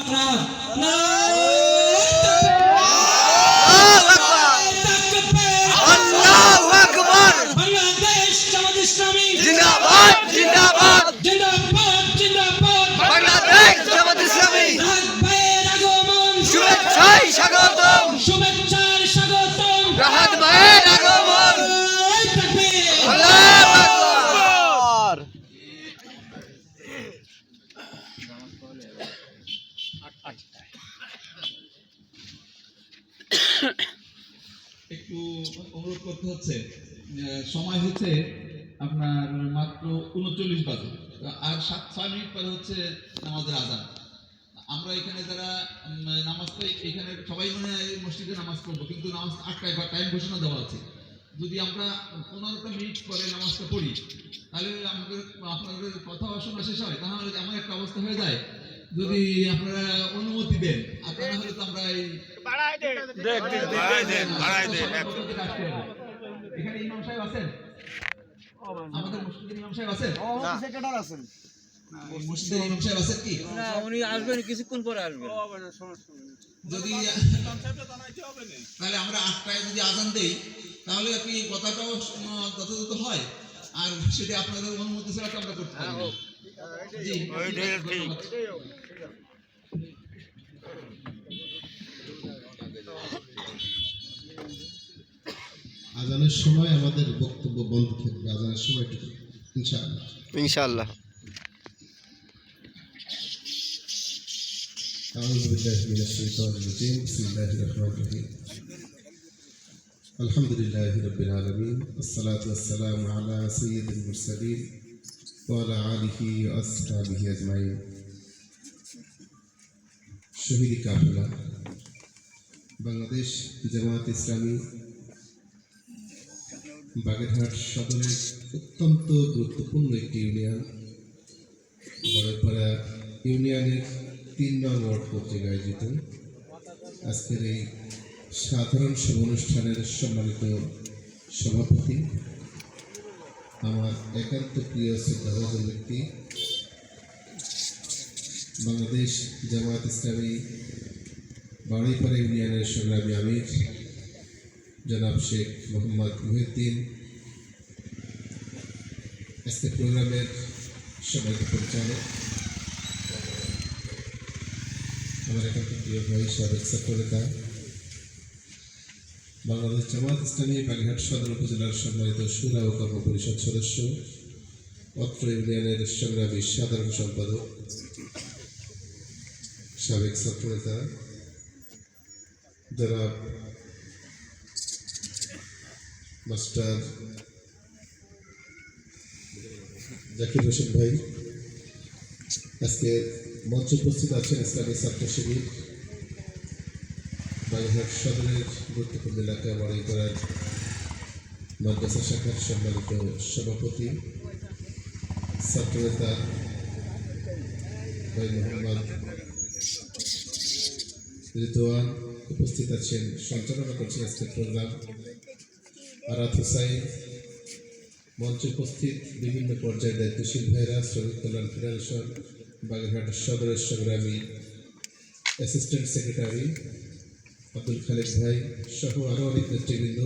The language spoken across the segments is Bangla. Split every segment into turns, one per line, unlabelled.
আকবার
আল্লাহু আকবার
বাংলাদেশ জামাত ইসলামী
জিন্দাবাদ জিন্দাবাদ
জিন্দাবাদ জিন্দাবাদ
বাংলাদেশ জামাত ইসলামী
রাহাত ভাইয়ের আগমন
শুভেচ্ছায় স্বাগতম
শুভেচ্ছার স্বাগতম
রাহাত ভাইয়ের আগমন
তাকবীর
আল্লাহু আকবার
একটু অনুরোধ করতে হচ্ছে সময় হচ্ছে আপনার মাত্র ৩৯ বাজে আর ৭-৬ মিনিট পরে হচ্ছে আমাদের আজান। আমরা এখানে যারা নামাজ পড়ি এখানে সবাই মনে হয় মসজিদে নামাজ পড়বো, কিন্তু নামাজ ৮টায় বা টাইম ঘোষণা দেওয়া আছে। যদি আমরা ১৫টা মিনিট পরে নামাজটা পড়ি তাহলে আপনাদের কথা শোনা শেষ হয়, তাহলে এমন একটা অবস্থা হয়ে যায় যদি আপনারা অনুমতি দেন, আর তা না হলে তো আমরা এই এখানে ইমাম সাহেব আছেন, আমাদের মসজিদের ইমাম সাহেব আছেন,
সেক্রেটারি আছেন
মসজিদের ইমাম সাহেব আছেন কি?
না উনি আসবেন কিছুক্ষণ পরে আসবেন
যদি তাহলে আমরা ৮টায় যদি আজান দেই তাহলে কি কথাটাও যথাযথ হয়, আর সেটা আপনাদের অনুমতি ছাড়া তো আমরা করতে পারি না। জি
আজানের সময় আমাদের বক্তব্য বন্ধ থাকবে, আজানের সময়টুকু ইনশাআল্লাহ
ইনশাআল্লাহ
أعوذ بالله من الشيطان الرجيم بسم الله الرحمن الرحيم الحمد لله رب العالمين والصلاة والسلام على سيد المرسلين وعلى آله وأصحابه أجمعين শহীদ কাফেলা বাংলাদেশ জামাত ইসলামী বাগেরহাট সদরের অত্যন্ত গুরুত্বপূর্ণ একটি ইউনিয়ন বড়পাড়া ইউনিয়নের ৩ নং ওয়ার্ড কর্তৃক আয়োজিত আজকের এই সাধারণ সভা অনুষ্ঠানের সম্মানিত সভাপতি, আমার একান্ত প্রিয় শ্রদ্ধাভাজন ব্যক্তি, বাংলাদেশ জামাত ইসলামী বাড়িপাড়া ইউনিয়নের সংগ্রামী আমির জনাব শেখ মোহাম্মদ মুহিউদ্দিন, আজকের প্রোগ্রামের সম্মানিত পরিচালক, আমার একান্ত প্রিয় ভাই সাবেক ছাত্রনেতা, বাংলাদেশ জামাত ইসলামী বাগেরহাট সদর উপজেলার সম্মানিত সুরা ও কর্ম পরিষদ সদস্য, অত্র ইউনিয়নের সংগ্রামী সাধারণ সম্পাদক, সাবেক ছাত্রনেতা জনাব মাস্টার জাকির হোসেন ভাই, আজকে মঞ্চে উপস্থিত আছেন ইসলামী ছাত্র শিবির বাগেরহাট সদরের গুরুত্বপূর্ণ এলাকা বাড়িপাড়ার মাদ্রাসা শাখার সম্মানিত সভাপতি ছাত্রনেতা ভাই মোহাম্মদ রিদওয়ান, উপস্থিত আছেন সঞ্চালনা করছেন আজকের প্রোগ্রাম আরাত হুসাইন, মঞ্চে উপস্থিত বিভিন্ন পর্যায়ের দায়িত্বশীল ভাইরা, শ্রমিক কল্যাণ ফেডারেশন বাগেরহাট সদরের সংগ্রামী অ্যাসিস্ট্যান্ট সেক্রেটারি আব্দুল খালেক ভাই সহ আরও অনেক নেতৃবৃন্দ,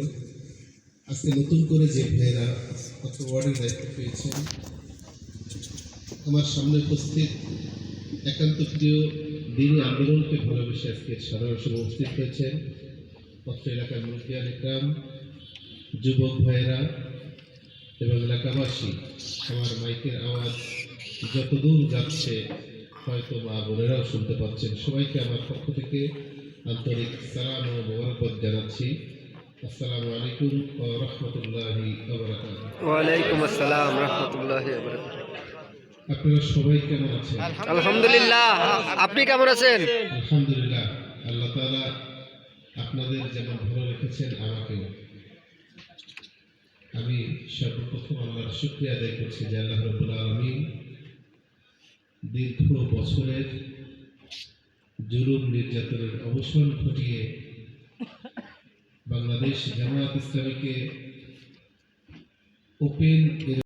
আজকে নতুন করে যে ভাইরা অত্র ওয়ার্ডের দায়িত্ব পেয়েছেন, আমার সামনে উপস্থিত একান্ত প্রিয় দিনী আন্দোলনকে ভালোবেসে আজকে সাধারণ সভা উপস্থিত হয়েছেন অত্র এলাকার মুরব্বিয়ান ইকরাম, যুবক ভাইয়েরা এবং এলাকাবাসী। আমার মাইকের আওয়াজ যতদূর যাচ্ছে হয়তো মা বোনেরাও শুনতে পাচ্ছেন। সবাইকে আমার পক্ষ থেকে আন্তরিক সালাম ও মোবারকবাদ জানাচ্ছি। আসসালামু আলাইকুম ওয়া রাহমাতুল্লাহি ওয়া বারাকাতুহু।
ওয়া আলাইকুম আসসালাম রাহমাতুল্লাহি ওয়া বারাকাতুহু।
আপনারা সবাই কেমন আছেন?
আলহামদুলিল্লাহ, আপনি কেমন আছেন?
আলহামদুলিল্লাহ, আল্লাহ তাআলা আপনাদের যেমন ভালো রেখেছেন আমাকেও। আমি সর্বপ্রথম আল্লাহর শুকরিয়া আদায় করছি যে আল্লাহ রাব্বুল আলামিন দীর্ঘ বছরের জুলুম নির্যাতনের অবসান ঘটিয়ে বাংলাদেশ জামায়াত ইসলামীকে ওপেন